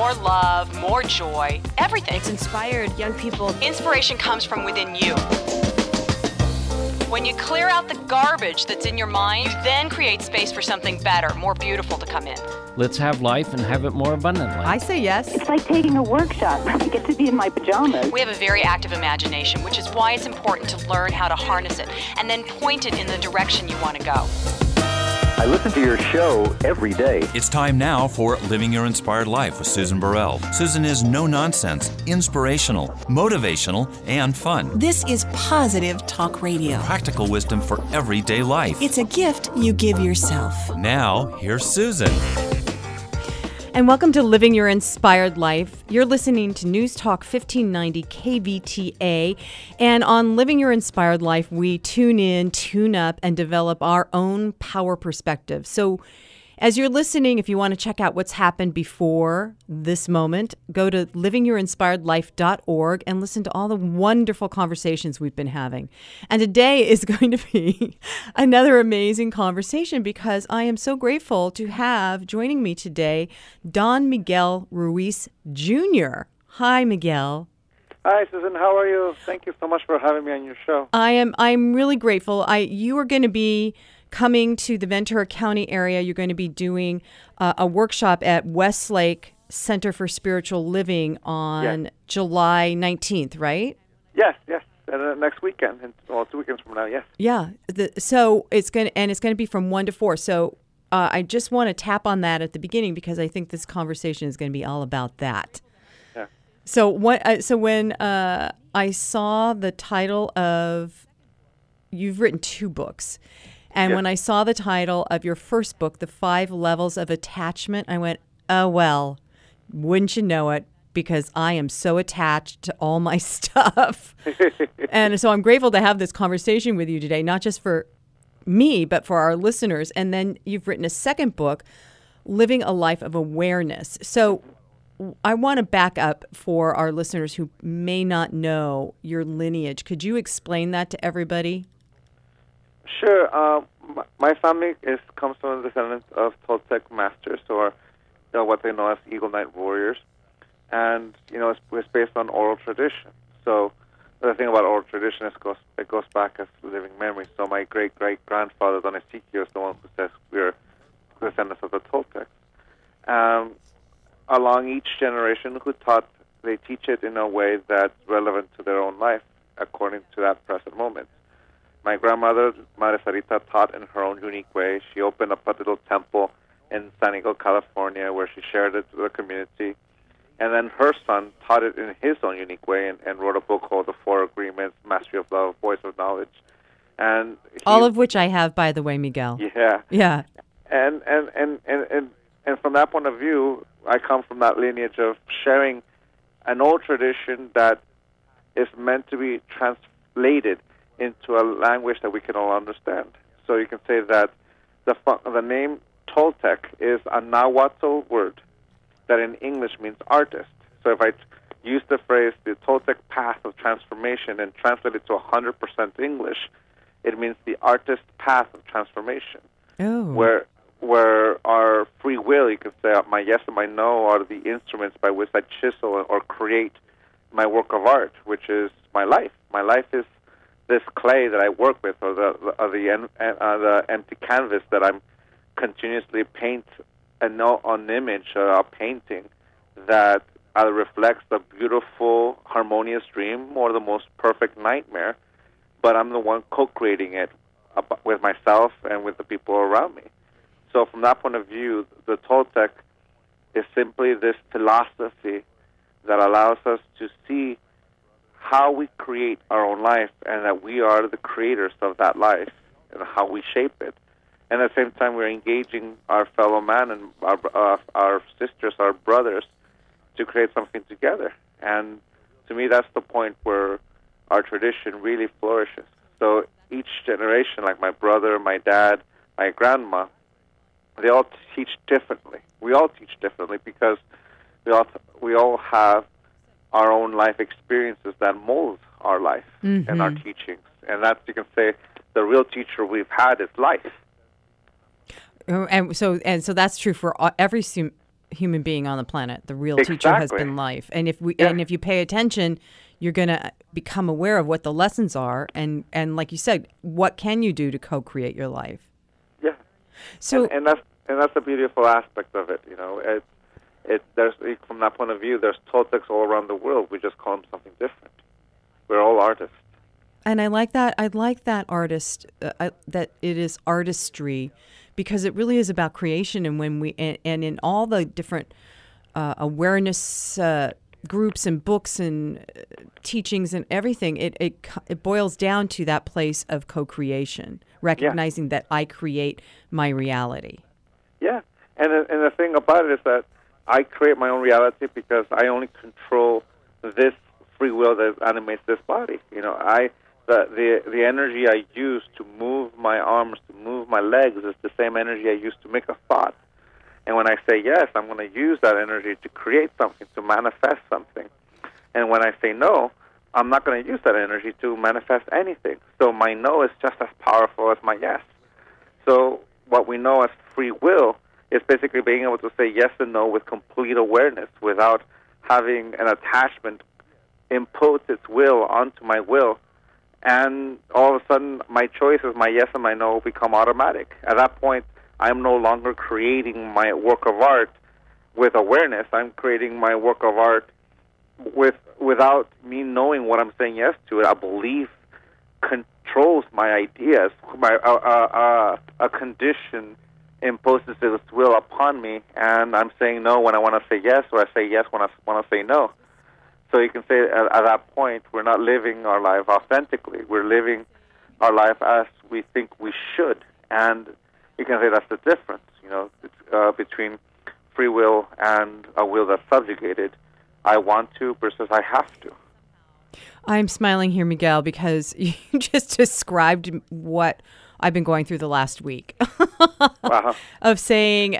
more love, more joy, everything. It's inspired young people. Inspiration comes from within you. When you clear out the garbage that's in your mind, you then create space for something better, more beautiful to come in. Let's have life and have it more abundantly. I say yes. It's like taking a workshop. I get to be in my pajamas. We have a very active imagination, which is why it's important to learn how to harness it and then point it in the direction you want to go. I listen to your show every day. It's time now for Living Your Inspired Life with Susan Burrell. Susan is no-nonsense, inspirational, motivational, and fun. This is positive talk radio. Practical wisdom for everyday life. It's a gift you give yourself. Now, here's Susan. And welcome to Living Your Inspired Life. You're listening to News Talk 1590 KVTA. And on Living Your Inspired Life, we tune in, tune up, and develop our own power perspective. So as you're listening, if you want to check out what's happened before this moment, go to livingyourinspiredlife.org and listen to all the wonderful conversations we've been having. And today is going to be another amazing conversation because I am so grateful to have joining me today Don Miguel Ruiz Jr. Hi, Miguel. Hi, Susan. How are you? Thank you so much for having me on your show. I'm really grateful. You are going to be coming to the Ventura County area. You're going to be doing a workshop at Westlake Center for Spiritual Living on July 19th, right? Yes. Next weekend, 2 weekends from now, yes. Yeah. So it's going to be from 1 to 4. So I just want to tap on that at the beginning because I think this conversation is going to be all about that. Yeah. So when I saw the title of, you've written 2 books. And when I saw the title of your first book, The 5 Levels of Attachment, I went, oh, well, wouldn't you know it, because I am so attached to all my stuff. And so I'm grateful to have this conversation with you today, not just for me, but for our listeners. And then you've written a second book, Living a Life of Awareness. So I want to back up for our listeners who may not know your lineage. Could you explain that to everybody? Sure. My family comes from the descendants of Toltec masters, or what they know as Eagle Knight warriors, and it's based on oral tradition. So the thing about oral tradition is it goes back as living memory. So my great grandfather Don Ezekiel is the one who says we're descendants of the Toltecs. Along each generation, they teach it in a way that's relevant to their own life, according to that present moment. My grandmother, Madre Sarita, taught in her own unique way. She opened up a little temple in San Diego, California, where she shared it with the community. And then her son taught it in his own unique way and wrote a book called The 4 Agreements, Mastery of Love, Voice of Knowledge. And all of which I have, by the way, Miguel. Yeah. And from that point of view, I come from that lineage of sharing an old tradition that is meant to be translated into a language that we can all understand. So you can say that the name Toltec is a Nahuatl word that in English means artist. So if I use the phrase the Toltec path of transformation and translate it to 100% English, it means the artist path of transformation. Oh. Where our free will, you could say, my yes and my no are the instruments by which I chisel or create my work of art, which is my life. My life is this clay that I work with, or the empty canvas that I'm continuously paint an image, a painting that either reflects the beautiful, harmonious dream or the most perfect nightmare, but I'm the one co-creating it with myself and with the people around me. So from that point of view, the Toltec is simply this philosophy that allows us to see how we create our own life and that we are the creators of that life and how we shape it. And at the same time, we're engaging our fellow man and our sisters, our brothers, to create something together. And to me, that's the point where our tradition really flourishes. So each generation, like my brother, my dad, my grandma, they all teach differently. We all teach differently because we all have our own life experiences that mold our life and our teachings. And that's, you can say, the real teacher we've had is life. And so that's true for every human being on the planet. The real teacher has been life. And if you pay attention, you're going to become aware of what the lessons are. And like you said, what can you do to co-create your life? Yeah. So and that's a beautiful aspect of it. You know, there's from that point of view, there's Toltecs all around the world. We just call them something different. We're all artists. And I like that. I like that artist. That it is artistry, because it really is about creation. And when and in all the different awareness groups and books and teachings and everything, it boils down to that place of co-creation, recognizing that I create my reality. Yeah, and the thing about it is that I create my own reality because I only control this free will that animates this body. You know, the energy I use to move my arms, to move my legs, is the same energy I use to make a thought. And when I say yes, I'm going to use that energy to create something, to manifest something. And when I say no, I'm not going to use that energy to manifest anything. So my no is just as powerful as my yes. So what we know as free will is basically being able to say yes and no with complete awareness, without having an attachment impose its will onto my will. And all of a sudden, my choices, my yes and my no, become automatic. At that point, I'm no longer creating my work of art with awareness. I'm creating my work of art without me knowing what I'm saying yes to. A belief controls my ideas. A condition imposes its will upon me, and I'm saying no when I want to say yes, or I say yes when I want to say no. So you can say at that point, we're not living our life authentically. We're living our life as we think we should. And you can say that's the difference, you know, between free will and a will that's subjugated. I want to versus I have to. I'm smiling here, Miguel, because you just described what I've been going through the last week. Wow. of saying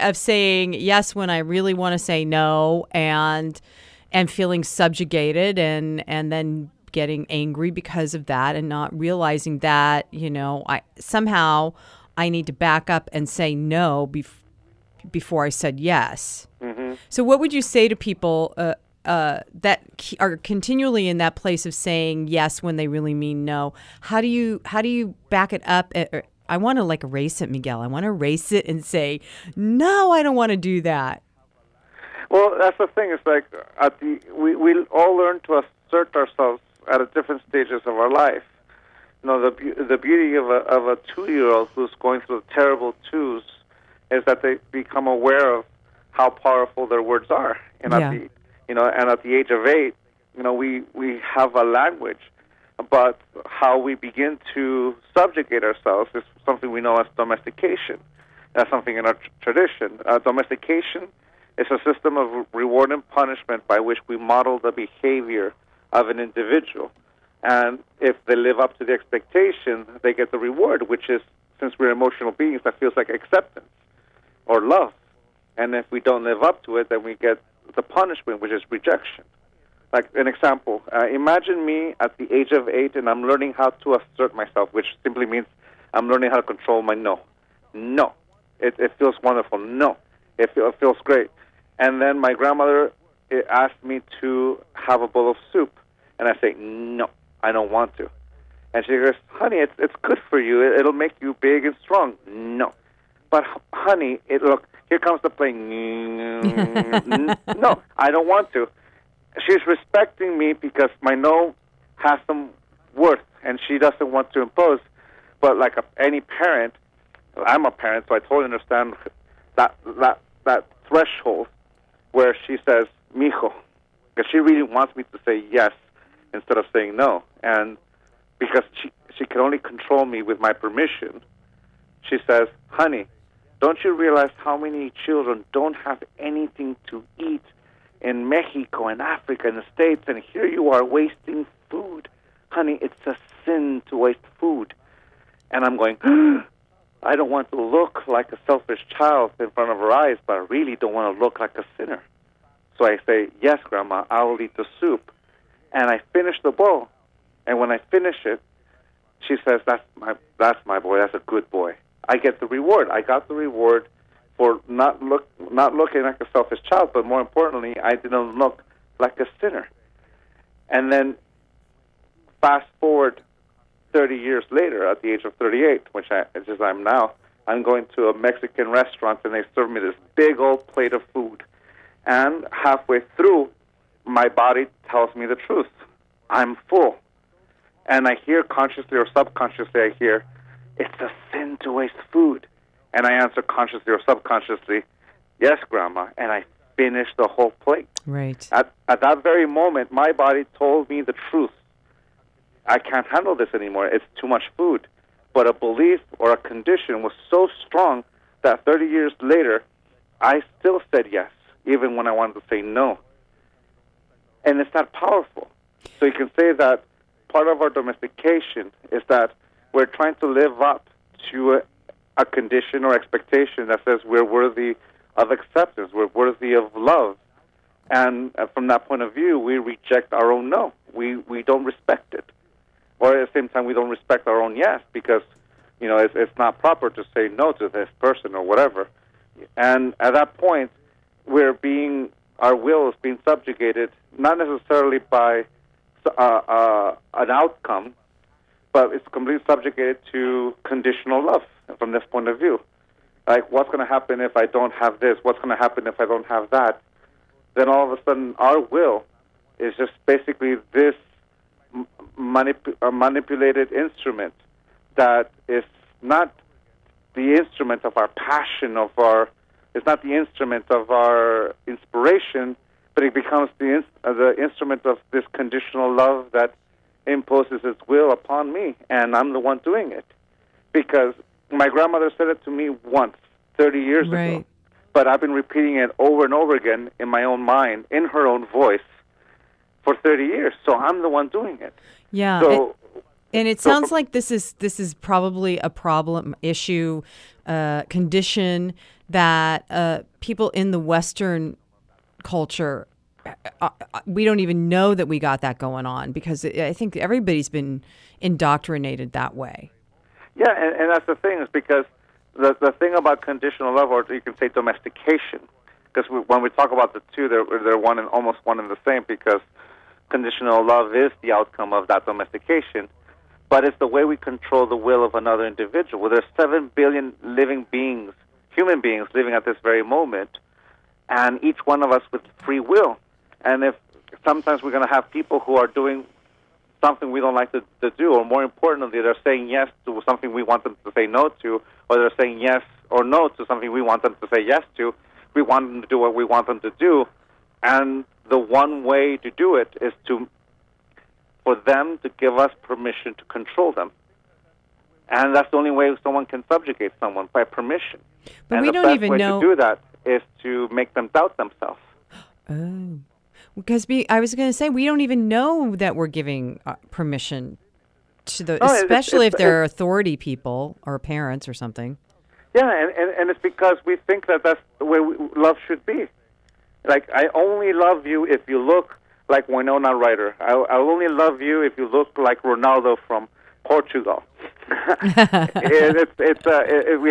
yes when I really want to say no, and feeling subjugated, and then getting angry because of that, and not realizing that, you know, I need to back up and say no before I said yes. Mm-hmm. So what would you say to people that are continually in that place of saying yes when they really mean no? How do you back it up? I want to erase it, Miguel. I want to erase it and say, no, I don't want to do that. Well, that's the thing. It's like we all learn to assert ourselves at different stages of our life. You know, the beauty of a 2-year-old who's going through terrible twos is that they become aware of how powerful their words are. And at the age of 8, you know, we have a language, but how we begin to subjugate ourselves is something we know as domestication. That's something in our tradition. Domestication is a system of reward and punishment by which we model the behavior of an individual. And if they live up to the expectation, they get the reward, which is, since we're emotional beings, that feels like acceptance or love. And if we don't live up to it, then we get the punishment, which is rejection. Like an example, imagine me at the age of 8, and I'm learning how to assert myself, which simply means I'm learning how to control my no. No. It feels wonderful. No. It feels great. And then my grandmother asked me to have a bowl of soup, and I say, no, I don't want to. And she goes, honey, it's good for you. It'll make you big and strong. No. But, honey, look, here comes the plane. No, I don't want to. She's respecting me because my no has some worth, and she doesn't want to impose. But like any parent, I'm a parent, so I totally understand that threshold where she says, mijo, because she really wants me to say yes instead of saying no. And because she can only control me with my permission, she says, honey, don't you realize how many children don't have anything to eat in Mexico and Africa and the States, and here you are wasting food? Honey, it's a sin to waste food. And I'm going, I don't want to look like a selfish child in front of her eyes, but I really don't want to look like a sinner. So I say, yes, Grandma, I will eat the soup. And I finish the bowl. And when I finish it, she says, that's my boy, that's a good boy. I get the reward. I got the reward for not looking like a selfish child, but more importantly, I didn't look like a sinner. And then fast forward 30 years later, at the age of 38, which I'm now, I'm going to a Mexican restaurant, and they serve me this big old plate of food. And halfway through, my body tells me the truth. I'm full. And I hear consciously or subconsciously, I hear, it's a sin to waste food. And I answer consciously or subconsciously, yes, Grandma. And I finish the whole plate. Right. At that very moment, my body told me the truth. I can't handle this anymore. It's too much food. But a belief or a condition was so strong that 30 years later, I still said yes, even when I wanted to say no. And it's that powerful. So you can say that part of our domestication is that we're trying to live up to a condition or expectation that says we're worthy of acceptance, we're worthy of love. And from that point of view, we reject our own no. We don't respect it. Or at the same time, we don't respect our own yes, because, you know, it's not proper to say no to this person or whatever. And at that point, our will is being subjugated, not necessarily by an outcome, but it's completely subjugated to conditional love from this point of view. Like, what's going to happen if I don't have this? What's going to happen if I don't have that? Then all of a sudden, our will is just basically this manipulated instrument that is not the instrument of our passion, it's not the instrument of our inspiration, but it becomes the instrument of this conditional love that imposes its will upon me, and I'm the one doing it. Because my grandmother said it to me once, 30 years ago, but I've been repeating it over and over again in my own mind, in her own voice, for 30 years. So I'm the one doing it. Yeah. So, and it sounds like this is probably a problem, issue, condition that people in the Western culture, we don't even know that we got that going on, because I think everybody's been indoctrinated that way. Yeah, and that's the thing, is because the thing about conditional love, or you can say domestication, because when we talk about the two, they're almost one and the same, because conditional love is the outcome of that domestication, but it's the way we control the will of another individual. Well, there's 7 billion living beings, human beings, living at this very moment, and each one of us with free will. And if sometimes we're going to have people who are doing something we don't like to do, or more importantly, they're saying yes to something we want them to say no to, or they're saying yes or no to something we want them to say yes to. We want them to do what we want them to do, and the one way to do it is for them to give us permission to control them. And that's the only way someone can subjugate someone, by permission. But and we don't even know. The best way to do that is to make them doubt themselves. Oh. Because I was going to say, we don't even know that we're giving permission to especially if they're authority people or parents or something. Yeah, and it's because we think that that's the way love should be. Like, I only love you if you look like Winona Ryder. I'll only love you if you look like Ronaldo from Portugal. We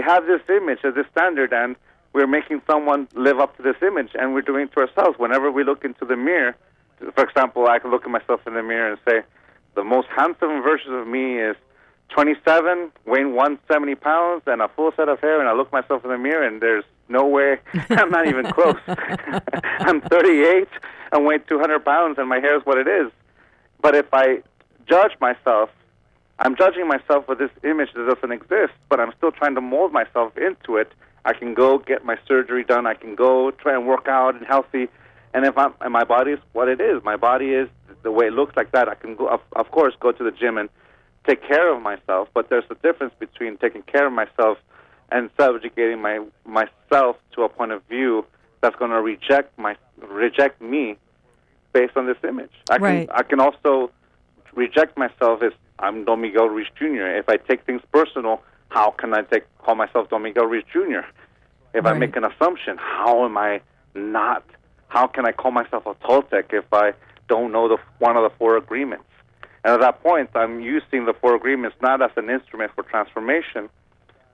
have this image as this standard, and we're making someone live up to this image, and we're doing it to ourselves. Whenever we look into the mirror, for example, I can look at myself in the mirror and say, the most handsome version of me is 27, weighing 170 pounds, and a full set of hair, and I look myself in the mirror, and there's no way, I'm not even close. I'm 38, and weigh 200 pounds, and my hair is what it is. But if I judge myself, I'm judging myself with this image that doesn't exist, but I'm still trying to mold myself into it. I can go get my surgery done. I can go try and work out and healthy. And and my body is what it is. My body is the way it looks like that. I can go, of course, go to the gym and take care of myself. But there's a difference between taking care of myself and subjugating myself to a point of view that's going to reject me based on this image. I can also reject myself as I'm Don Miguel Ruiz Jr. If I take things personal, how can I call myself Don Miguel Ruiz Jr.? If I make an assumption, how can I call myself a Toltec if I don't know one of the 4 agreements? And at that point, I'm using the 4 agreements not as an instrument for transformation,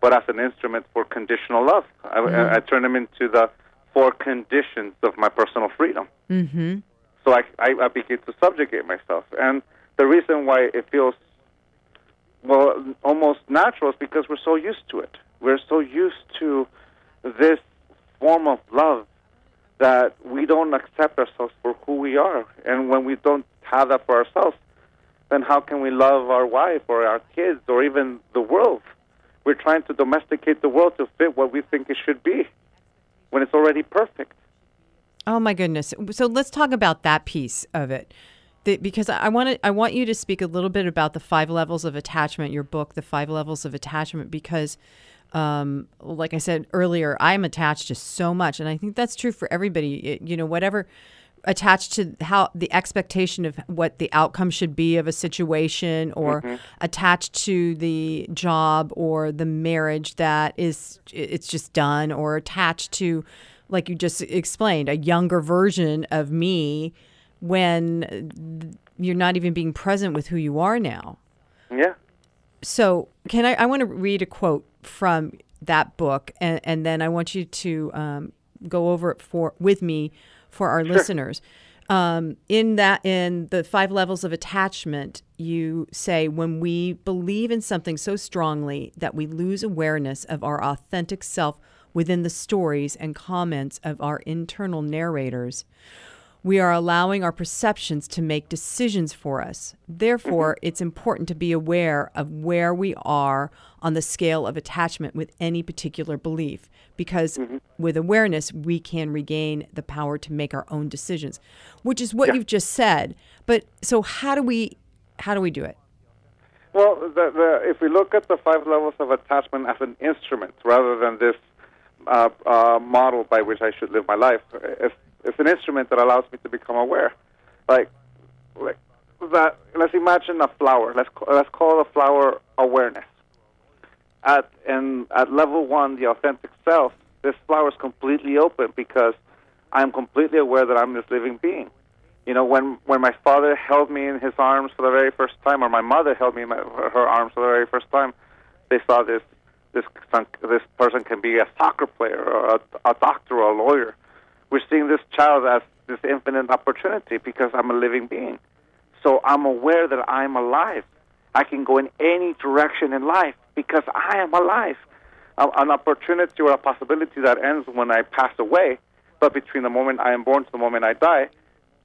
but as an instrument for conditional love. I turn them into the 4 conditions of my personal freedom. Mm-hmm. So I begin to subjugate myself. And the reason why it feels, well, almost natural is because we're so used to it. We're so used to this form of love that we don't accept ourselves for who we are. And when we don't have that for ourselves, then how can we love our wife or our kids or even the world? We're trying to domesticate the world to fit what we think it should be when it's already perfect. Oh my goodness! So let's talk about that piece of it, because I want you to speak a little bit about the 5 levels of attachment. Your book, The 5 Levels of Attachment, because, like I said earlier, I'm attached to so much, and I think that's true for everybody. Whatever attached to how the expectation of what the outcome should be of a situation, or attached to the job or the marriage that it's just done, or attached to, like you just explained, a younger version of me when you're not even being present with who you are now. Yeah. So I want to read a quote from that book, and then I want you to go over it with me for our listeners. In the 5 levels of attachment, you say, when we believe in something so strongly that we lose awareness of our authentic self within the stories and comments of our internal narrators, we are allowing our perceptions to make decisions for us. Therefore, it's important to be aware of where we are on the scale of attachment with any particular belief, because with awareness, we can regain the power to make our own decisions, which is what you've just said. But so how do we do it? Well, if we look at the 5 levels of attachment as an instrument rather than this model by which I should live my life, it's an instrument that allows me to become aware. Like that. Let's imagine a flower. Let's call the flower awareness. At level 1, the authentic self, this flower is completely open because I'm completely aware that I'm this living being. When my father held me in his arms for the very first time, or my mother held me in her arms for the very first time, they saw this person can be a soccer player or a doctor or a lawyer. We're seeing this child as this infinite opportunity because I'm a living being. So I'm aware that I'm alive. I can go in any direction in life because I am alive. An opportunity or a possibility that ends when I pass away, but between the moment I am born to the moment I die,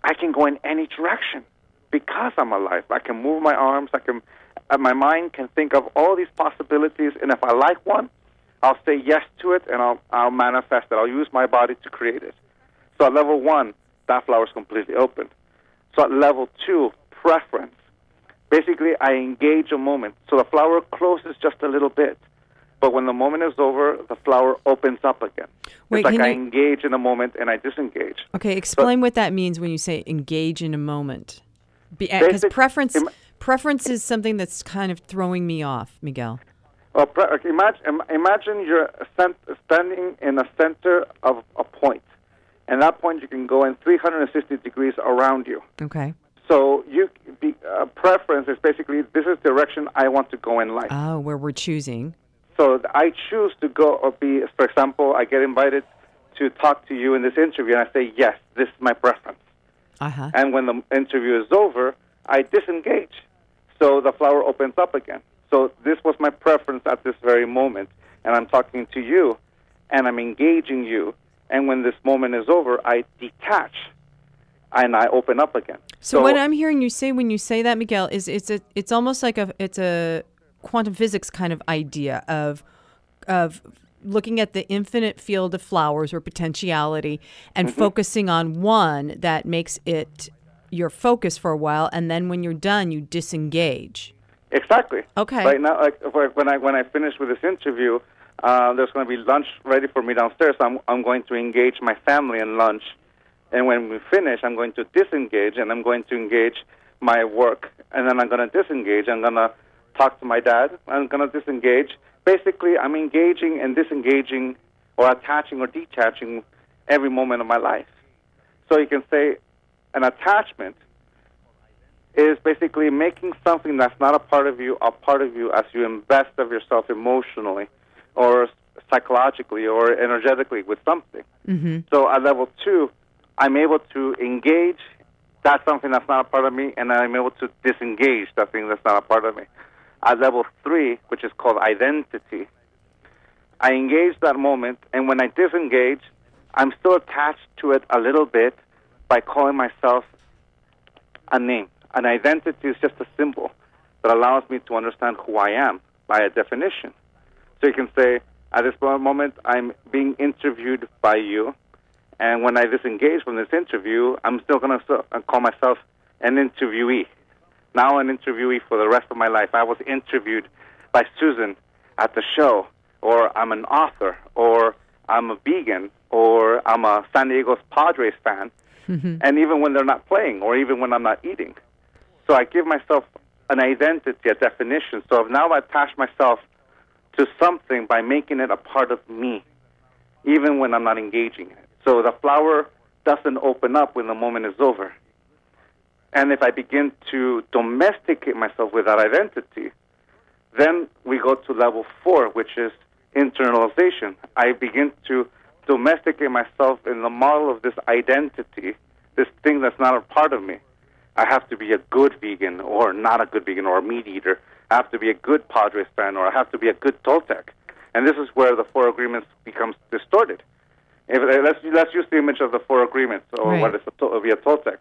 I can go in any direction because I'm alive. I can move my arms. My mind can think of all these possibilities, and if I like one, I'll say yes to it, and I'll manifest it. I'll use my body to create it. So at level 1, that flower is completely open. So at level 2, preference. Basically, I engage a moment. So the flower closes just a little bit. But when the moment is over, the flower opens up again. Wait, it's like I engage in a moment and I disengage. Okay, explain what that means when you say engage in a moment. Because preference is something that's kind of throwing me off, Miguel. Well, imagine you're standing in the center of a point. And that point, you can go in 360 degrees around you. Okay. So preference is basically, this is the direction I want to go in life. Oh, where we're choosing. So I choose to go or be, for example, I get invited to talk to you in this interview, and I say, yes, this is my preference. Uh-huh. And when the interview is over, I disengage. So the flower opens up again. So this was my preference at this very moment, and I'm talking to you, and I'm engaging you. And when this moment is over, I detach, and I open up again. So what I'm hearing you say when you say that, Miguel, is it's almost like it's a quantum physics kind of idea of looking at the infinite field of flowers or potentiality and focusing on one that makes it your focus for a while, and then when you're done, you disengage. Exactly. Okay. Right now, when I finish with this interview, there's going to be lunch ready for me downstairs. I'm going to engage my family in lunch, and when we finish, I'm going to disengage, and I'm going to engage my work, and then I'm going to disengage. I'm going to talk to my dad. I'm going to disengage. Basically, I'm engaging and disengaging or attaching or detaching every moment of my life. So you can say an attachment is basically making something that's not a part of you as you invest of yourself emotionally or psychologically or energetically with something. Mm-hmm. So at level 2, I'm able to engage that's something that's not a part of me, and I'm able to disengage that thing that's not a part of me. At level 3, which is called identity, I engage that moment, and when I disengage, I'm still attached to it a little bit by calling myself a name. An identity is just a symbol that allows me to understand who I am by a definition. So you can say, at this moment, I'm being interviewed by you, and when I disengage from this interview, I'm still going to call myself an interviewee. Now an interviewee for the rest of my life. I was interviewed by Susan at the show, or I'm an author, or I'm a vegan, or I'm a San Diego's Padres fan, and even when they're not playing, or even when I'm not eating. So I give myself an identity, a definition. So now I attach myself to something by making it a part of me, even when I'm not engaging in it. So the flower doesn't open up when the moment is over. And if I begin to domesticate myself with that identity, then we go to level 4, which is internalization. I begin to domesticate myself in the model of this identity, this thing that's not a part of me. I have to be a good vegan or not a good vegan or a meat eater. I have to be a good Padres fan or I have to be a good Toltec. And this is where the 4 agreements becomes distorted. Let's use the image of the 4 agreements or what is a Toltec.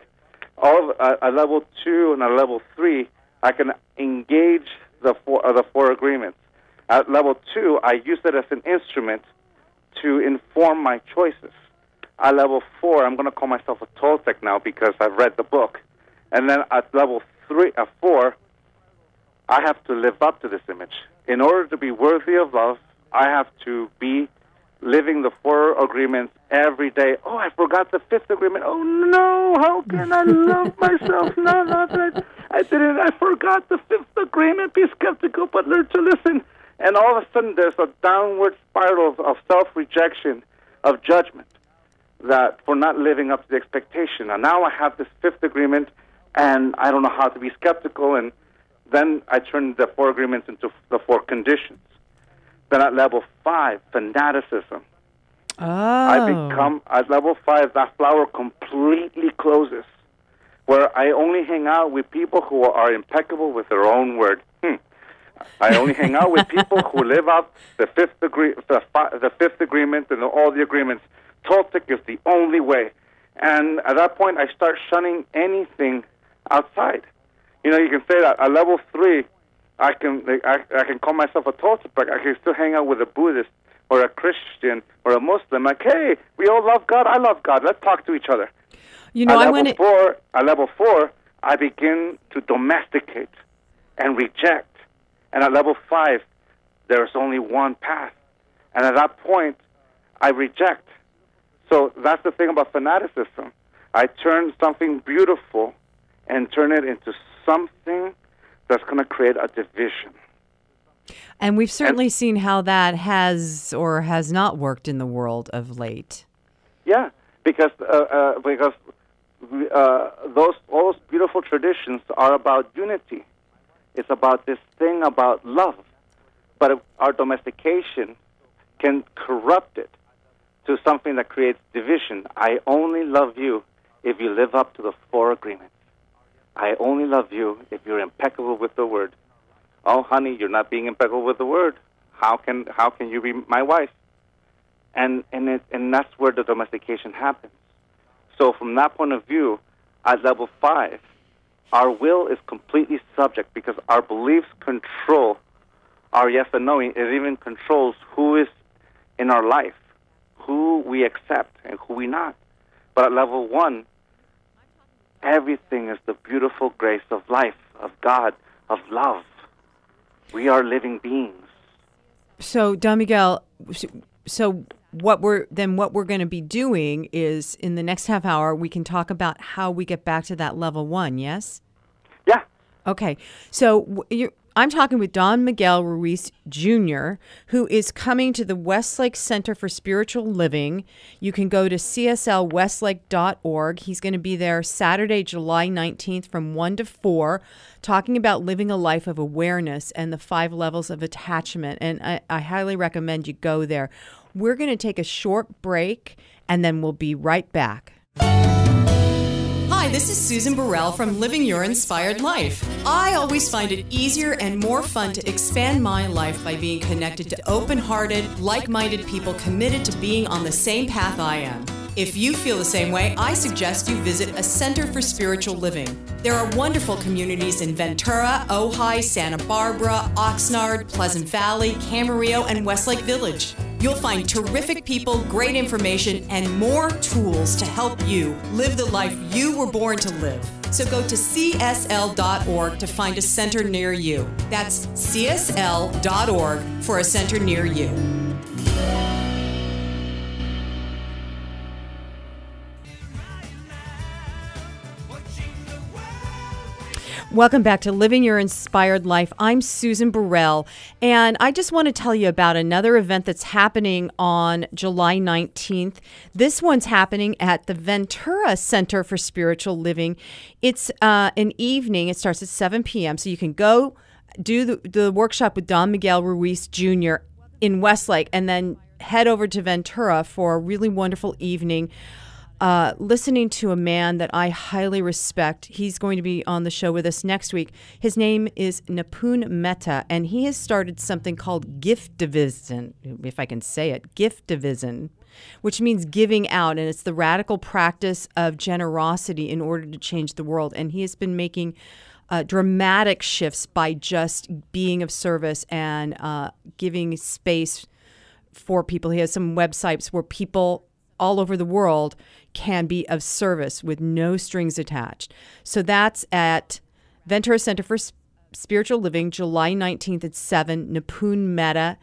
All of a level 2 and a level 3, I can engage the 4 agreements. At level 2, I use it as an instrument to inform my choices. At level 4, I'm going to call myself a Toltec now because I've read the book. And then at level 4, I have to live up to this image. In order to be worthy of love, I have to be living the 4 agreements every day. Oh, I forgot the 5th agreement. Oh, no, how can I love myself? No, I didn't. I forgot the 5th agreement. Be skeptical, but learn to listen. And all of a sudden, there's a downward spiral of self-rejection, of judgment, that for not living up to the expectation. And now I have this 5th agreement, and I don't know how to be skeptical, and then I turn the 4 agreements into the 4 conditions. Then at level 5, fanaticism. Oh. I become, at level 5, that flower completely closes, where I only hang out with people who are impeccable with their own word. I only hang out with people who live up the 5th agreement and all the agreements. Toltec is the only way. And at that point, I start shunning anything outside. You know, you can say that at level 3, I can call myself a Toltec, but I can still hang out with a Buddhist or a Christian or a Muslim. Like, hey, we all love God. I love God. Let's talk to each other. You know, At level 4, I begin to domesticate and reject. And at level 5, there's only one path. And at that point, I reject. So that's the thing about fanaticism. I turn something beautiful and turn it into something that's going to create a division. And we've certainly seen how that has or has not worked in the world of late. Yeah, because all those beautiful traditions are about unity. It's about this thing about love. But our domestication can corrupt it to something that creates division. I only love you if you live up to the 4 agreements. I only love you if you're impeccable with the word. Oh, honey, you're not being impeccable with the word. How can you be my wife? And that's where the domestication happens. So from that point of view, at level 5, our will is completely subject because our beliefs control our yes and no. It even controls who is in our life, who we accept and who we not. But at level 1, everything is the beautiful grace of life, of God, of love. We are living beings. So, Don Miguel, what we're going to be doing is in the next half hour, we can talk about how we get back to that level 1, yes? Yeah. Okay. So I'm talking with Don Miguel Ruiz Jr., who is coming to the Westlake Center for Spiritual Living. You can go to cslwestlake.org. He's going to be there Saturday, July 19th from 1 to 4, talking about living a life of awareness and the 5 levels of attachment. And I highly recommend you go there. We're going to take a short break, and then we'll be right back. Hi, this is Susan Burrell from Living Your Inspired Life. I always find it easier and more fun to expand my life by being connected to open-hearted, like-minded people committed to being on the same path I am. If you feel the same way, I suggest you visit a Center for Spiritual Living. There are wonderful communities in Ventura, Ojai, Santa Barbara, Oxnard, Pleasant Valley, Camarillo, and Westlake Village. You'll find terrific people, great information, and more tools to help you live the life you were born to live. So go to csl.org to find a center near you. That's csl.org for a center near you. Welcome back to Living Your Inspired Life. I'm Susan Burrell, and I just want to tell you about another event that's happening on July 19th. This one's happening at the Ventura Center for Spiritual Living. It's an evening. It starts at 7 p.m., so you can go do the workshop with Don Miguel Ruiz Jr. in Westlake and then head over to Ventura for a really wonderful evening. Listening to a man that I highly respect. He's going to be on the show with us next week. His name is Nipun Mehta, and he has started something called Giftivism, if I can say it, Giftivism, which means giving out, and it's the radical practice of generosity in order to change the world. And he has been making dramatic shifts by just being of service and giving space for people. He has some websites where people all over the world can be of service with no strings attached. So that's at Ventura Center for Spiritual Living, July 19th at 7, Nipun Mehta.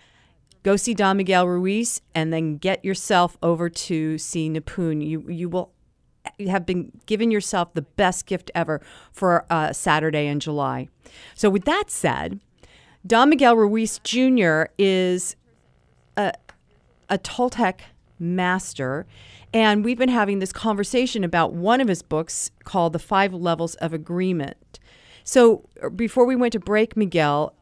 Go see Don Miguel Ruiz and then get yourself over to see Nipun. You will have been given yourself the best gift ever for Saturday in July. So with that said, Don Miguel Ruiz Jr. is a Toltec master, and we've been having this conversation about one of his books called The 5 Levels of Agreement. So before we went to break, Miguel,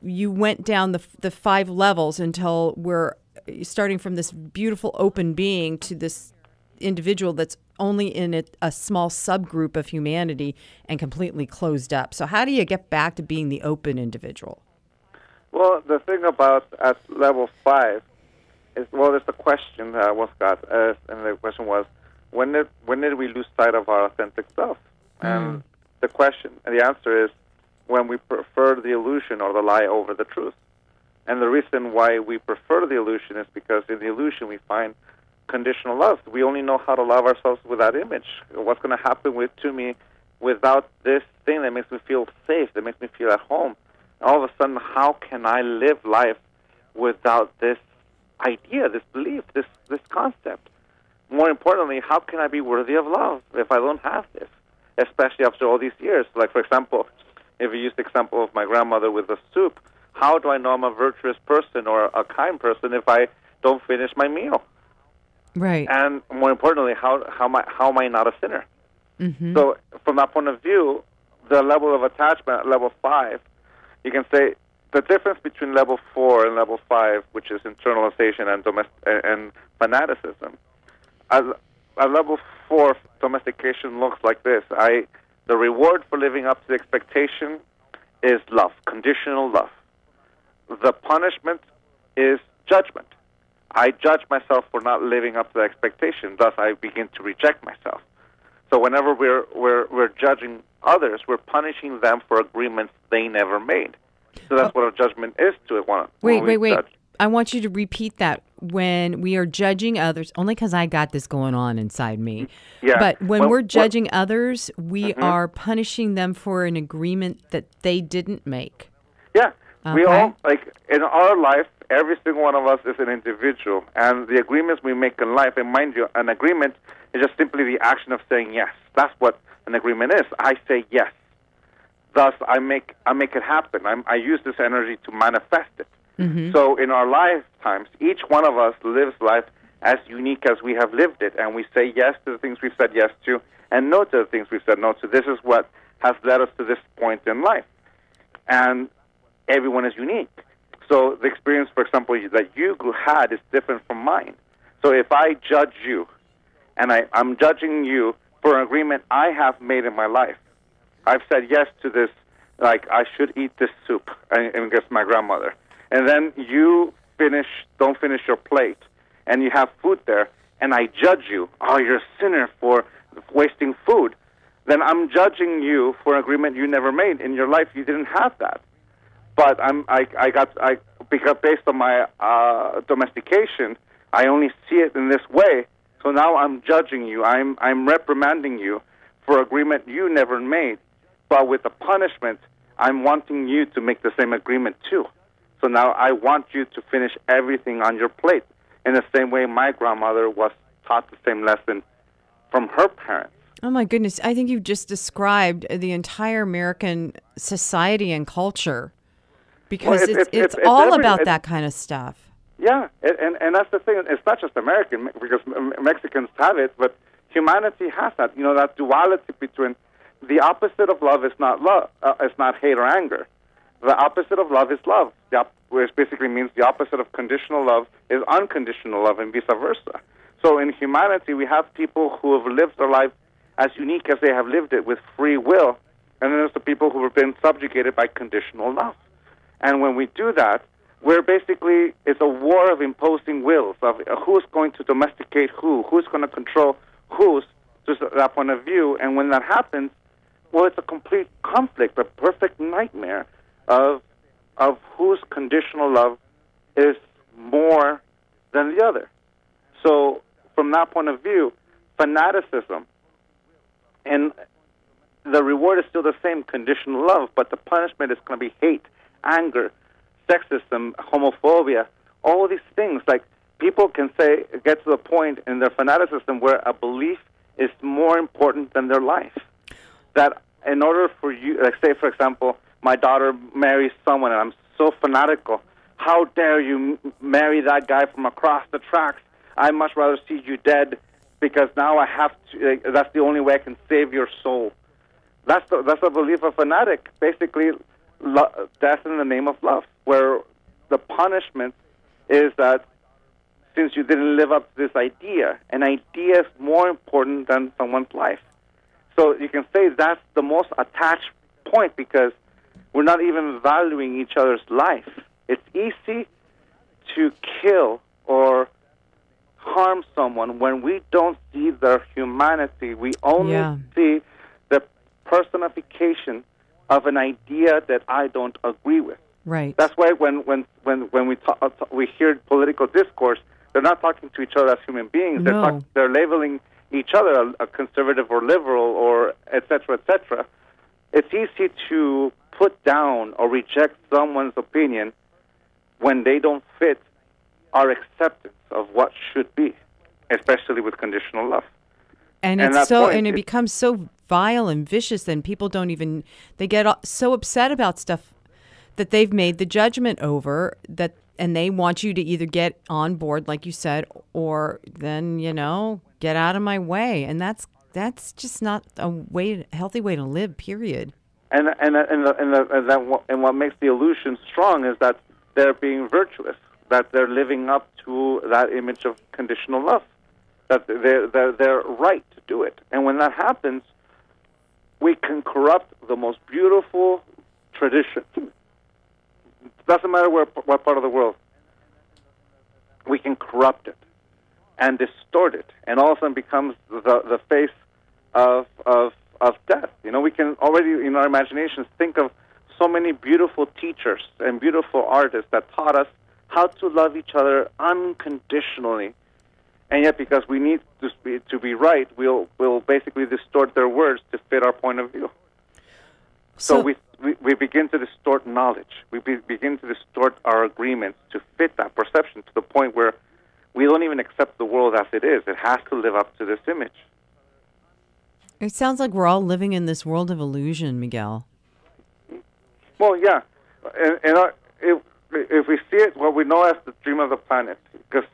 you went down the 5 levels until we're starting from this beautiful open being to this individual that's only in a small subgroup of humanity and completely closed up. So how do you get back to being the open individual? Well, the thing about at level 5 is, well, there's a question that was got, and the question was, when did we lose sight of our authentic self? And the question, and the answer is, when we prefer the illusion or the lie over the truth. And the reason why we prefer the illusion is because in the illusion we find conditional love. We only know how to love ourselves with that image. What's going to happen to me without this thing that makes me feel safe, that makes me feel at home? And all of a sudden, how can I live life without this idea, this belief, this concept? More importantly, how can I be worthy of love if I don't have this, especially after all these years? Like, for example, if you use the example of my grandmother with the soup, how do I know I'm a virtuous person or a kind person if I don't finish my meal? Right. And more importantly, how am I not a sinner? Mm-hmm. So from that point of view, the level of attachment at level 5, you can say the difference between level 4 and level 5, which is internalization and fanaticism. At level 4, domestication looks like this. The reward for living up to the expectation is love, conditional love. The punishment is judgment. I judge myself for not living up to the expectation. Thus, I begin to reject myself. So whenever we're judging others, we're punishing them for agreements they never made. So that's what a judgment is to it. Wait. I want you to repeat that. When we are judging others, only because I got this going on inside me. Yeah. But when we're judging others, we are punishing them for an agreement that they didn't make. Yeah. Okay. We all, like, in our life, every single one of us is an individual. And the agreements we make in life, and mind you, an agreement is just simply the action of saying yes. That's what an agreement is. I say yes. Thus, I make it happen. I use this energy to manifest it. So in our lifetimes, each one of us lives life as unique as we have lived it, and we say yes to the things we've said yes to, and no to the things we've said no to. This is what has led us to this point in life. And everyone is unique. So the experience, for example, that you had is different from mine. So if I judge you, and I'm judging you for an agreement I have made in my life, I've said yes to this, like I should eat this soup, and against my grandmother. And then you don't finish your plate, and you have food there, and I judge you. Oh, you're a sinner for wasting food. Then I'm judging you for an agreement you never made in your life. You didn't have that. But because based on my domestication, I only see it in this way. So now I'm judging you. I'm reprimanding you for agreement you never made. But with the punishment, I'm wanting you to make the same agreement too. So now I want you to finish everything on your plate in the same way my grandmother was taught the same lesson from her parents. Oh, my goodness. I think you've just described the entire American society and culture, because it's all about that kind of stuff. Yeah, and that's the thing. It's not just American, because Mexicans have it, but humanity has that. You know, that duality between the opposite of love is not love, is not hate or anger. The opposite of love is love, which basically means the opposite of conditional love is unconditional love, and vice versa. So in humanity, we have people who have lived their life as unique as they have lived it with free will, and then there's the people who have been subjugated by conditional love. And when we do that, it's a war of imposing wills, of who's going to domesticate who's going to control who's, just that point of view. And when that happens, well, it's a complete conflict, a perfect nightmare of whose conditional love is more than the other. So from that point of view, fanaticism, and the reward is still the same, conditional love, but the punishment is going to be hate, anger, sexism, homophobia, all of these things. Like, people can get to the point in their fanaticism where a belief is more important than their life. That in order for you, like, say, for example, my daughter marries someone, and I'm so fanatical. How dare you marry that guy from across the tracks? I'd much rather see you dead, because now I have to. That's the only way I can save your soul. That's the belief of fanatic. Basically, death in the name of love, where the punishment is that since you didn't live up to this idea, an idea is more important than someone's life. So you can say that's the most attached point, because we're not even valuing each other's life. It's easy to kill or harm someone when we don't see their humanity. We only see the personification of an idea that I don't agree with. Right. That's why when we hear political discourse, they're not talking to each other as human beings. No. They're labeling each other a conservative or liberal or et cetera, et cetera. It's easy to put down or reject someone's opinion when they don't fit our acceptance of what should be, especially with conditional love. And it becomes so vile and vicious, then people they get so upset about stuff that they've made the judgment over, that, and they want you to either get on board, like you said, or then, get out of my way. And that's just not a healthy way to live, period. And what makes the illusion strong is that they're being virtuous, that they're living up to that image of conditional love, that they're right to do it. And when that happens, we can corrupt the most beautiful tradition. Doesn't matter what part of the world. We can corrupt it and distort it, and all of a sudden becomes the face of death. We can already, in our imaginations, think of so many beautiful teachers and beautiful artists that taught us how to love each other unconditionally. And yet, because we need to be right, we'll basically distort their words to fit our point of view. So we begin to distort knowledge. We begin to distort our agreements to fit that perception, to the point where we don't even accept the world as it is. It has to live up to this image. It sounds like we're all living in this world of illusion, Miguel. Well, yeah. If we see it, what we know as the dream of the planet, because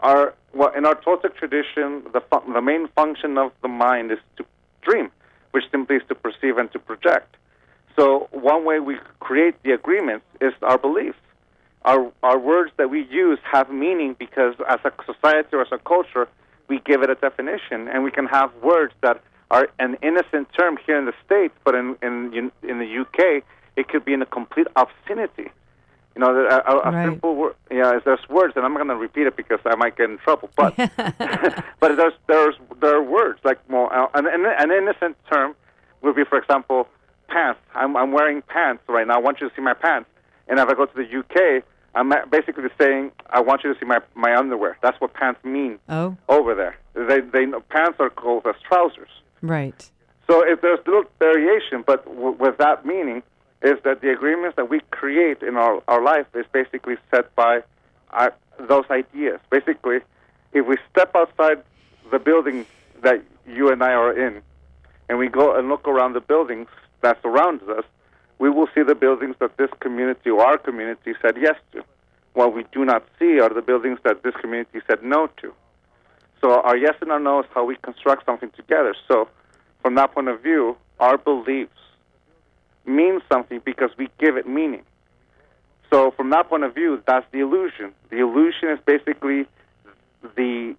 in our Toltec tradition, the main function of the mind is to dream, which simply is to perceive and to project. So one way we create the agreements is our beliefs. Our words that we use have meaning because as a society or as a culture, we give it a definition, and we can have words that are an innocent term here in the States, but in the UK, it could be in a complete obscenity. You know, a right. simple word. Yeah, there's words, and I'm not going to repeat it because I might get in trouble. But but there are words like an innocent term would be, for example, pants. I'm wearing pants right now. I want you to see my pants. And if I go to the UK, I'm basically saying I want you to see my underwear. That's what pants mean. Oh. Over there. They pants are called as trousers. Right. So if there's little variation, but with that meaning is that the agreements that we create in our life is basically set by those ideas. Basically, if we step outside the building that you and I are in, and we go and look around the buildings that surround us, we will see the buildings that this community or our community said yes to. What we do not see are the buildings that this community said no to. So our yes and our no is how we construct something together. So from that point of view, our beliefs mean something because we give it meaning. So from that point of view, that's the illusion. The illusion is basically the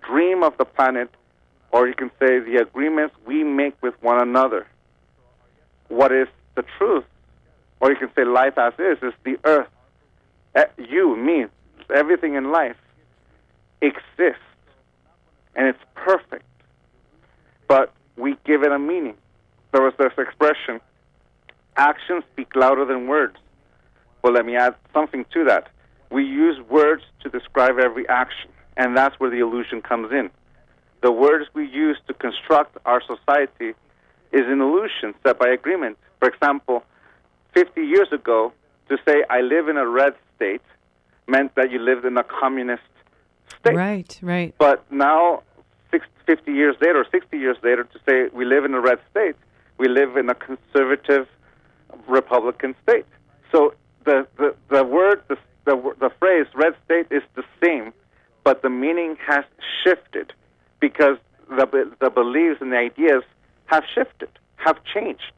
dream of the planet, or you can say the agreements we make with one another. What is the truth, or you can say life as is the earth. You, me, everything in life exists, and it's perfect. But we give it a meaning. There was this expression, actions speak louder than words. Well, let me add something to that. We use words to describe every action, and that's where the illusion comes in. The words we use to construct our society is an illusion set by agreement. For example, 50 years ago, to say I live in a red state meant that you lived in a communist state. Right, right. But now, 50 years later, or 60 years later, to say we live in a red state, we live in a conservative Republican state. So the phrase red state is the same, but the meaning has shifted because the beliefs and the ideas have shifted, have changed.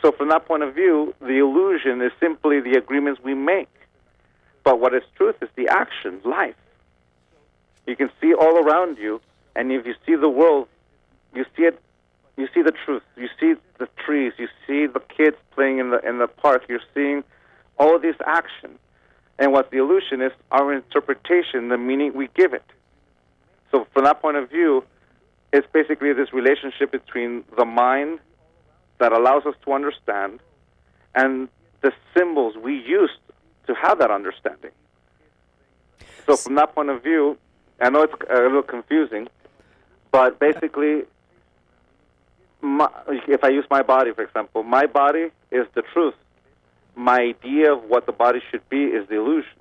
So from that point of view, the illusion is simply the agreements we make. But what is truth is the action, life. You can see all around you, and if you see the world, you see it. You see the truth. You see the trees. You see the kids playing in the park. You're seeing all these actions. And what the illusion is, our interpretation, the meaning we give it. So from that point of view, it's basically this relationship between the mind that allows us to understand and the symbols we use to have that understanding. So from that point of view, I know it's a little confusing, but basically, if I use my body, for example, my body is the truth. My idea of what the body should be is the illusion.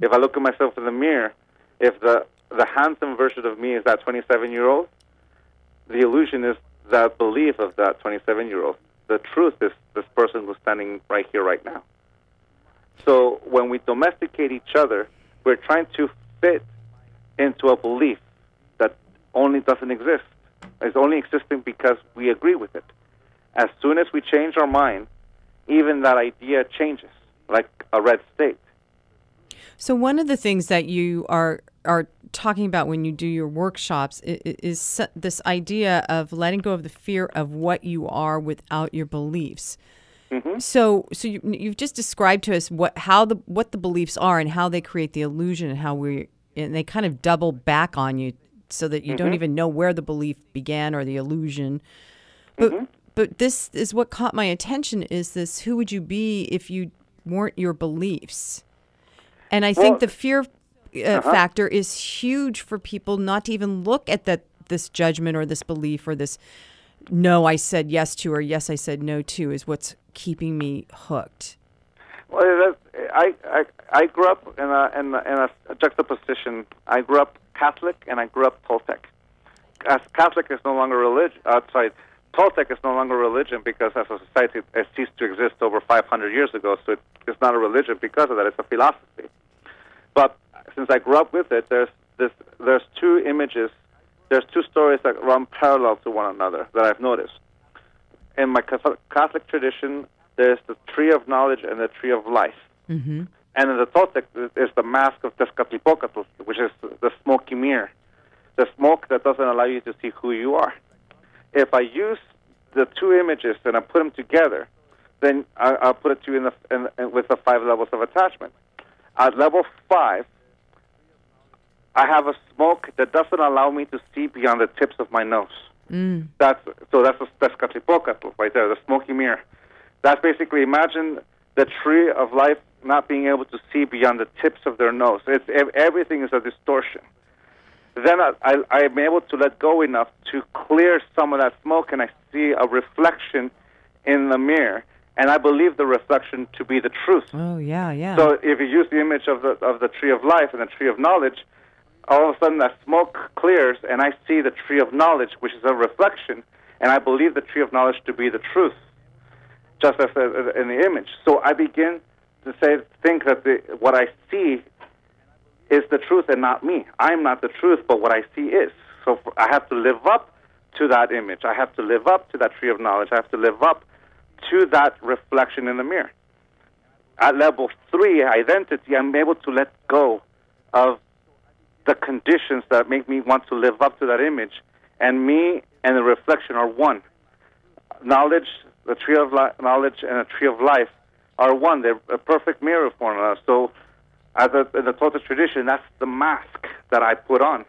If I look at myself in the mirror, if the handsome version of me is that 27-year-old, the illusion is that belief of that 27-year-old. The truth is this person who's standing right here, right now. So when we domesticate each other, we're trying to fit into a belief that only doesn't exist. It's only existing because we agree with it. As soon as we change our mind, even that idea changes, like a red state. So one of the things that you are talking about when you do your workshops is this idea of letting go of the fear of what you are without your beliefs. Mm-hmm. So you've just described to us what the beliefs are and how they create the illusion and they kind of double back on you so that you don't even know where the belief began or the illusion. But this is what caught my attention is this: who would you be if you weren't your beliefs? And I think the fear factor is huge for people not to even look at this judgment or this belief or this no I said yes to or yes I said no to is what's keeping me hooked. Well, I grew up in a juxtaposition. I grew up Catholic and I grew up Toltec. As Catholic is no longer religion. Toltec is no longer a religion because as a society it ceased to exist over 500 years ago, so it's not a religion because of that. It's a philosophy. But since I grew up with it, there's two images, there's two stories that run parallel to one another that I've noticed. In my Catholic tradition, there's the tree of knowledge and the tree of life. Mm-hmm. And in the Toltec, is the mask of Tezcatlipocatl, which is the smoky mirror, the smoke that doesn't allow you to see who you are. If I use the two images and I put them together, then I'll put it to you with the 5 levels of attachment. At level 5, I have a smoke that doesn't allow me to see beyond the tips of my nose. That's Tezcatlipocatl right there, the smoky mirror. That's basically, imagine the tree of life not being able to see beyond the tips of their nose. Everything is a distortion. Then I'm able to let go enough to clear some of that smoke, and I see a reflection in the mirror, and I believe the reflection to be the truth. Oh, yeah, yeah. So if you use the image of the tree of life and the tree of knowledge, all of a sudden that smoke clears, and I see the tree of knowledge, which is a reflection, and I believe the tree of knowledge to be the truth, just as in the image. So I begin to think that what I see is the truth and not me. I'm not the truth, but what I see is. So I have to live up to that image. I have to live up to that tree of knowledge. I have to live up to that reflection in the mirror. At level 3, identity, I'm able to let go of the conditions that make me want to live up to that image, and me and the reflection are one. Knowledge, the tree of knowledge and the tree of life are one. They're a perfect mirror of one another. So in the Toltec tradition, that's the mask that I put on.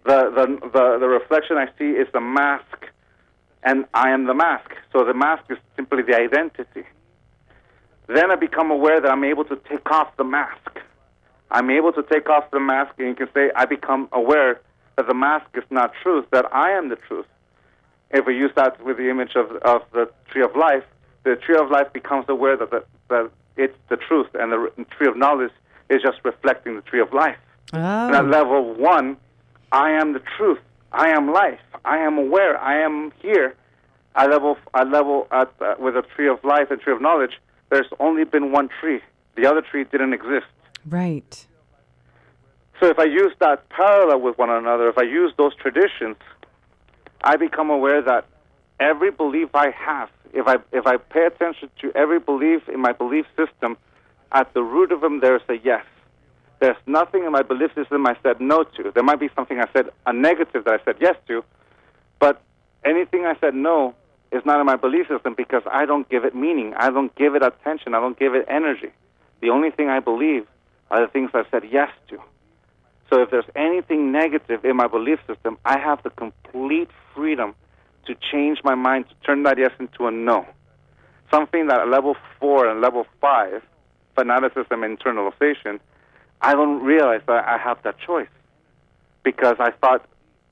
The reflection I see is the mask, and I am the mask. So the mask is simply the identity. Then I become aware that I'm able to take off the mask. I'm able to take off the mask, and you can say I become aware that the mask is not truth, that I am the truth. If we use that with the image of the tree of life, the tree of life becomes aware that it's the truth, and the tree of knowledge is just reflecting the tree of life. Oh. And at level 1, I am the truth. I am life. I am aware. I am here. With the tree of life and tree of knowledge, there's only been one tree. The other tree didn't exist. Right. So if I use that parallel with one another, if I use those traditions, I become aware that every belief I have, if I pay attention to every belief in my belief system, at the root of them there's a yes. There's nothing in my belief system I said no to. There might be something I said, a negative that I said yes to, but anything I said no is not in my belief system because I don't give it meaning. I don't give it attention. I don't give it energy. The only thing I believe are the things I said yes to. So if there's anything negative in my belief system, I have the complete freedom to change my mind, to turn that yes into a no. Something that at level 4 and level 5, fanaticism and internalization, I don't realize that I have that choice because I thought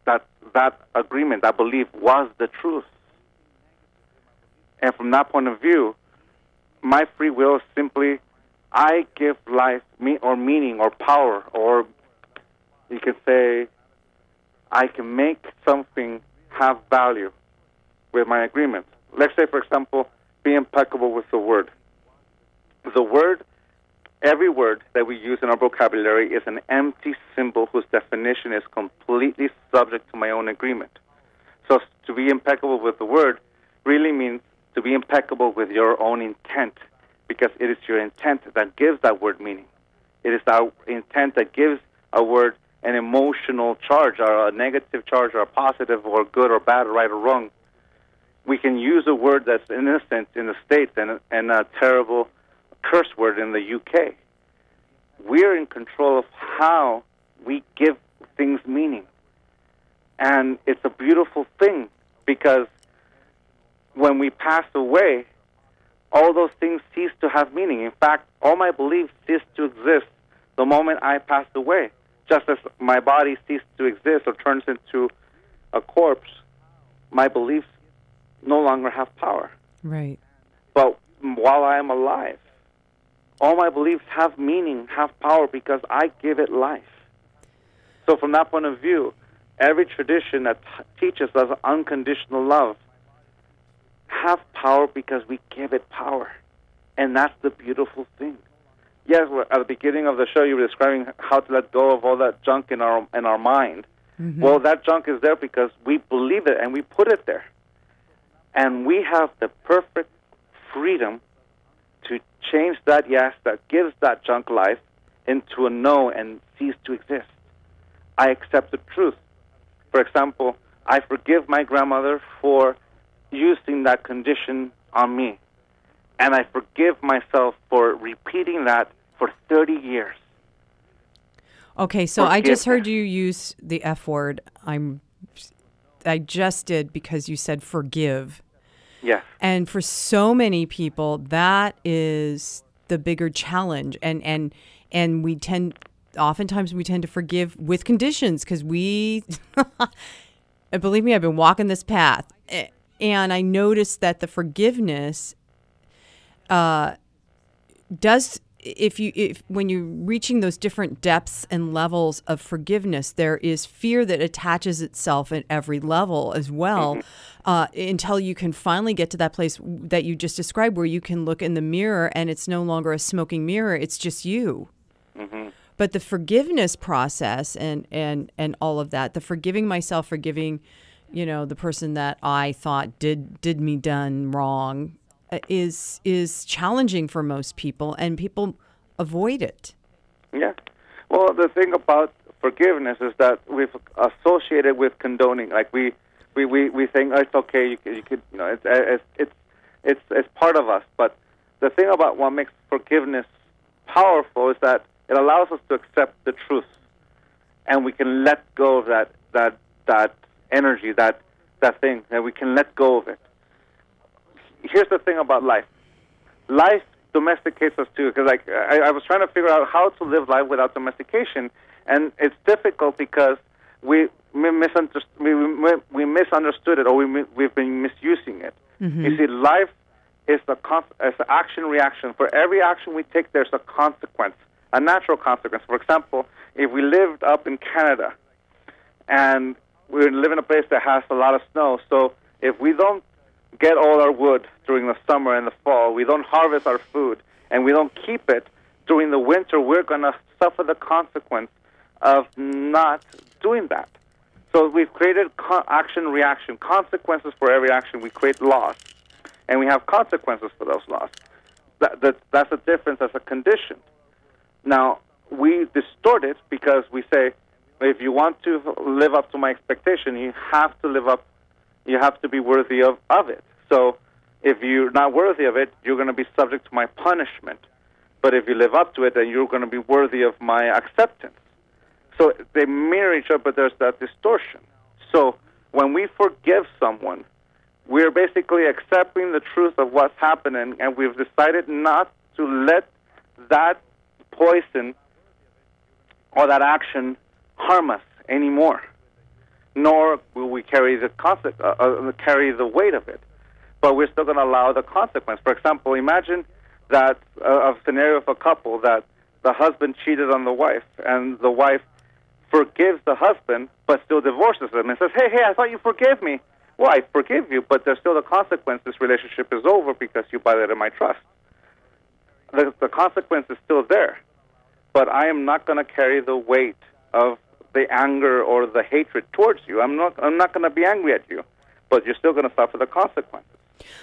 that agreement, that belief was the truth. And from that point of view, my free will is simply, I give life meaning or power, or you could say, I can make something have value with my agreement. Let's say, for example, be impeccable with the word. The word, every word that we use in our vocabulary is an empty symbol whose definition is completely subject to my own agreement. So to be impeccable with the word really means to be impeccable with your own intent, because it is your intent that gives that word meaning. It is our intent that gives a word an emotional charge, or a negative charge, or a positive, or good or bad, or right or wrong. We can use a word that's innocent in the States and a terrible curse word in the UK. We're in control of how we give things meaning. And it's a beautiful thing, because when we pass away, all those things cease to have meaning. In fact, all my beliefs cease to exist the moment I pass away. Just as my body ceases to exist or turns into a corpse, my beliefs no longer have power. Right. But while I am alive, all my beliefs have meaning, have power, because I give it life. So from that point of view, every tradition that teaches us unconditional love have power because we give it power. And that's the beautiful thing. Yes, at the beginning of the show, you were describing how to let go of all that junk in our mind. Mm-hmm. Well, that junk is there because we believe it and we put it there. And we have the perfect freedom to change that yes that gives that junk life into a no and cease to exist. I accept the truth. For example, I forgive my grandmother for using that condition on me. And I forgive myself for repeating that for 30 years. Okay, so I just heard you use the F word. I just did because you said forgive. Yes. And for so many people, that is the bigger challenge. And oftentimes we tend to forgive with conditions because believe me, I've been walking this path. And I noticed that the forgiveness when you're reaching those different depths and levels of forgiveness, there is fear that attaches itself at every level as well, until you can finally get to that place that you just described where you can look in the mirror and it's no longer a smoking mirror, it's just you. Mm-hmm. But the forgiveness process and all of that, the forgiving myself, forgiving, the person that I thought did me done wrong, is challenging for most people, and people avoid it. Yeah. Well, the thing about forgiveness is that we've associated with condoning. Like we think, oh, it's okay. You could it's part of us. But the thing about what makes forgiveness powerful is that it allows us to accept the truth, and we can let go of that energy, that thing, and we can let go of it. Here's the thing about life. Life domesticates us too, because I was trying to figure out how to live life without domestication, and it's difficult because we misunderstood it, or we've been misusing it. Mm-hmm. You see, life is an action-reaction. For every action we take, there's a consequence, a natural consequence. For example, if we lived up in Canada, and we live in a place that has a lot of snow, so if we don't get all our wood during the summer and the fall, we don't harvest our food, and we don't keep it during the winter, we're going to suffer the consequence of not doing that. So we've created action-reaction, consequences for every action. We create laws, and we have consequences for those laws. That's the difference as a condition. Now, we distort it because we say, if you want to live up to my expectation, you have to be worthy of it. So if you're not worthy of it, you're going to be subject to my punishment. But if you live up to it, then you're going to be worthy of my acceptance. So they mirror each other, but there's that distortion. So when we forgive someone, we're basically accepting the truth of what's happening, and we've decided not to let that poison or that action harm us anymore. Nor will we carry the weight of it. But we're still going to allow the consequence. For example, imagine that a scenario of a couple that the husband cheated on the wife, and the wife forgives the husband, but still divorces him and says, hey, I thought you forgave me. Well, I forgive you, but there's still the consequence. This relationship is over because you violated my trust. The consequence is still there. But I am not going to carry the weight of the anger or the hatred towards you. I'm not going to be angry at you, but you're still going to suffer the consequences.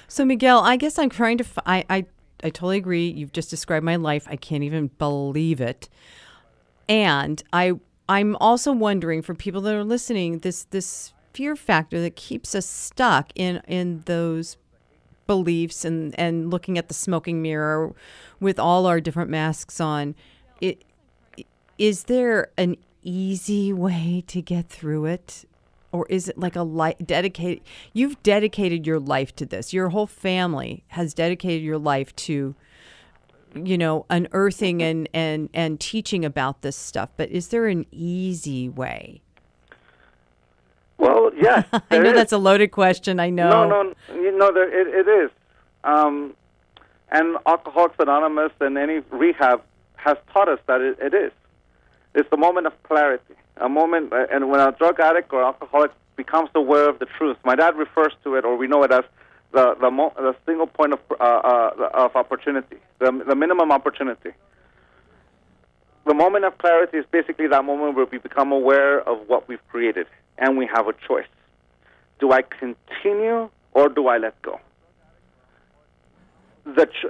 So, Miguel, I guess I'm trying to I totally agree. You've just described my life. I can't even believe it. And I'm also wondering, for people that are listening, this fear factor that keeps us stuck in those beliefs and looking at the smoking mirror with all our different masks on. Is there an easy way to get through it? Or is it like dedicated? You've dedicated your life to this. Your whole family has dedicated your life to, unearthing and teaching about this stuff. But is there an easy way? Well, yeah. I know that's a loaded question. I know. No. It is. And Alcoholics Anonymous and any rehab has taught us that it is. It's the moment of clarity. A moment, and when a drug addict or alcoholic becomes aware of the truth, my dad refers to it, or we know it as the single point of opportunity, the minimum opportunity. The moment of clarity is basically that moment where we become aware of what we've created, and we have a choice. Do I continue or do I let go?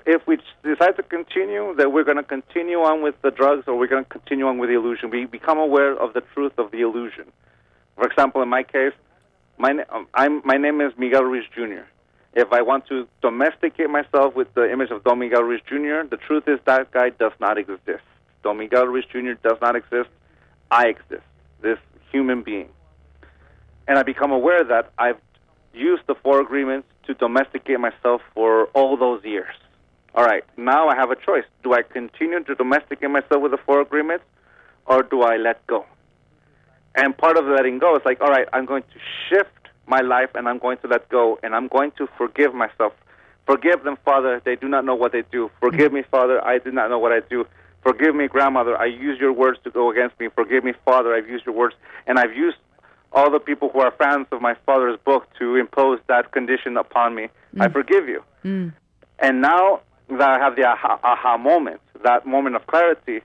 If we decide to continue, then we're going to continue on with the drugs, or we're going to continue on with the illusion. We become aware of the truth of the illusion. For example, in my case, my name is Miguel Ruiz Jr. If I want to domesticate myself with the image of Don Miguel Ruiz Jr., the truth is that guy does not exist. Don Miguel Ruiz Jr. does not exist. I exist, this human being. And I become aware that I've used the 4 agreements to domesticate myself for all those years. All right, now I have a choice. Do I continue to domesticate myself with the 4 agreements, or do I let go? And part of letting go is like, all right, I'm going to shift my life, and I'm going to let go, and I'm going to forgive myself. Forgive them, Father, they do not know what they do. Forgive me, Father, I did not know what I do. Forgive me, grandmother, I used your words to go against me. Forgive me, Father, I've used your words. And I've used all the people who are fans of my father's book to impose that condition upon me. I forgive you. And now that I have the aha moment, that moment of clarity,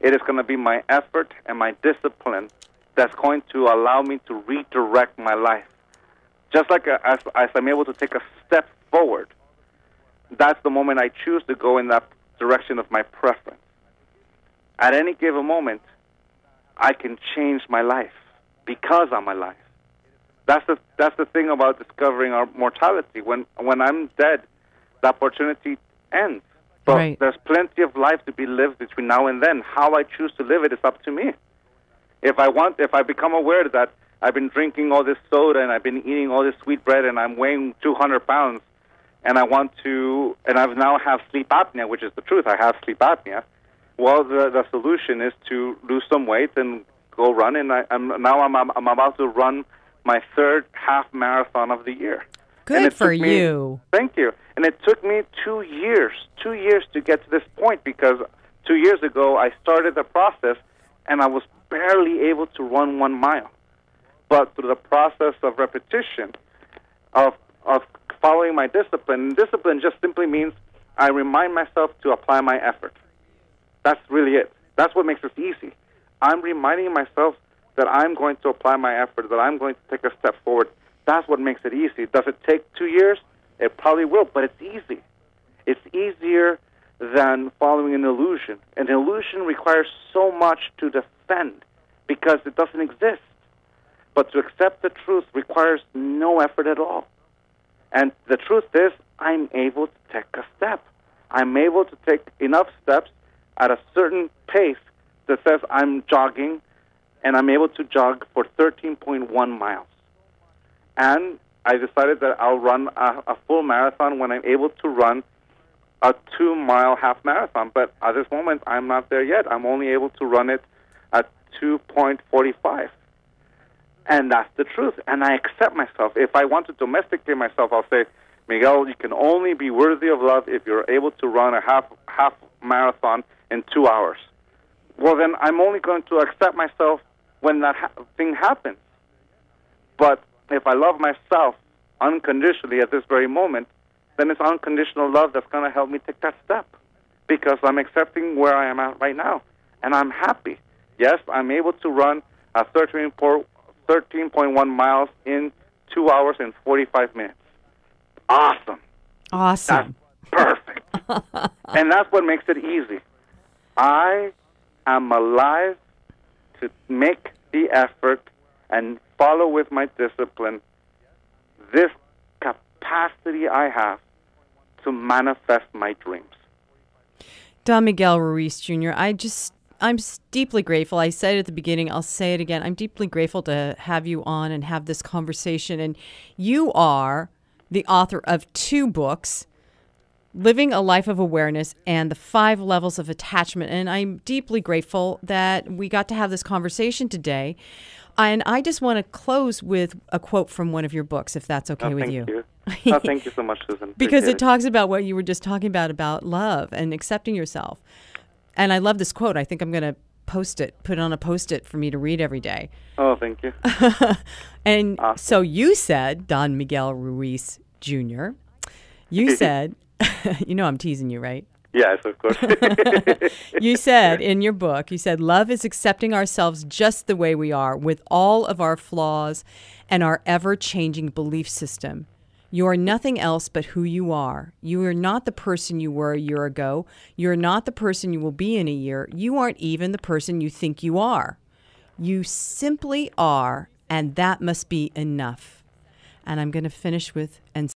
it is going to be my effort and my discipline that's going to allow me to redirect my life. Just like as I'm able to take a step forward, that's the moment I choose to go in that direction of my preference. At any given moment, I can change my life because I'm alive. That's the thing about discovering our mortality. When I'm dead, the opportunity ends. But there's plenty of life to be lived between now and then. How I choose to live it is up to me. If I become aware that I've been drinking all this soda and I've been eating all this sweet bread and I'm weighing 200 pounds and I now have sleep apnea, which is the truth, I have sleep apnea. Well, the solution is to lose some weight and go run, and I'm about to run my 3rd half marathon of the year. Good for you. Thank you. And it took me 2 years to get to this point, because 2 years ago I started the process and I was barely able to run 1 mile. But through the process of repetition, of following my discipline, and discipline just simply means I remind myself to apply my effort. That's really it. That's what makes it easy. I'm reminding myself that I'm going to apply my effort, that I'm going to take a step forward. That's what makes it easy. Does it take 2 years? It probably will, but it's easy. It's easier than following an illusion. An illusion requires so much to defend because it doesn't exist. But to accept the truth requires no effort at all. And the truth is, I'm able to take a step. I'm able to take enough steps at a certain pace that says I'm jogging, and I'm able to jog for 13.1 miles. And I decided that I'll run a full marathon when I'm able to run a 2-mile half marathon. But at this moment, I'm not there yet. I'm only able to run it at 2.45. And that's the truth. And I accept myself. If I want to domesticate myself, I'll say, Miguel, you can only be worthy of love if you're able to run a half marathon in 2 hours. Well, then I'm only going to accept myself when that thing happens. But if I love myself unconditionally at this very moment, then it's unconditional love that's going to help me take that step, because I'm accepting where I am at right now, and I'm happy. Yes, I'm able to run a 13.1 miles in 2 hours and 45 minutes. Awesome. Awesome. That's perfect. And that's what makes it easy. I am alive to make the effort and follow with my discipline this capacity I have to manifest my dreams. Don Miguel Ruiz Jr., I'm deeply grateful. I said it at the beginning, I'll say it again. I'm deeply grateful to have you on and have this conversation. And you are the author of 2 books, Living a Life of Awareness and The 5 Levels of Attachment. And I'm deeply grateful that we got to have this conversation today. And I just want to close with a quote from one of your books, if that's okay with you. Thank you. Thank you so much, Susan. Because it talks about what you were just talking about love and accepting yourself. And I love this quote. I think I'm going to put it on a Post-it for me to read every day. Oh, thank you. And so you said, Don Miguel Ruiz Jr., You said, you know I'm teasing you, right? Yes, of course. You said in your book, you said, love is accepting ourselves just the way we are, with all of our flaws and our ever-changing belief system. You are nothing else but who you are. You are not the person you were a year ago. You're not the person you will be in a year. You aren't even the person you think you are. You simply are, and that must be enough. And I'm going to finish with, and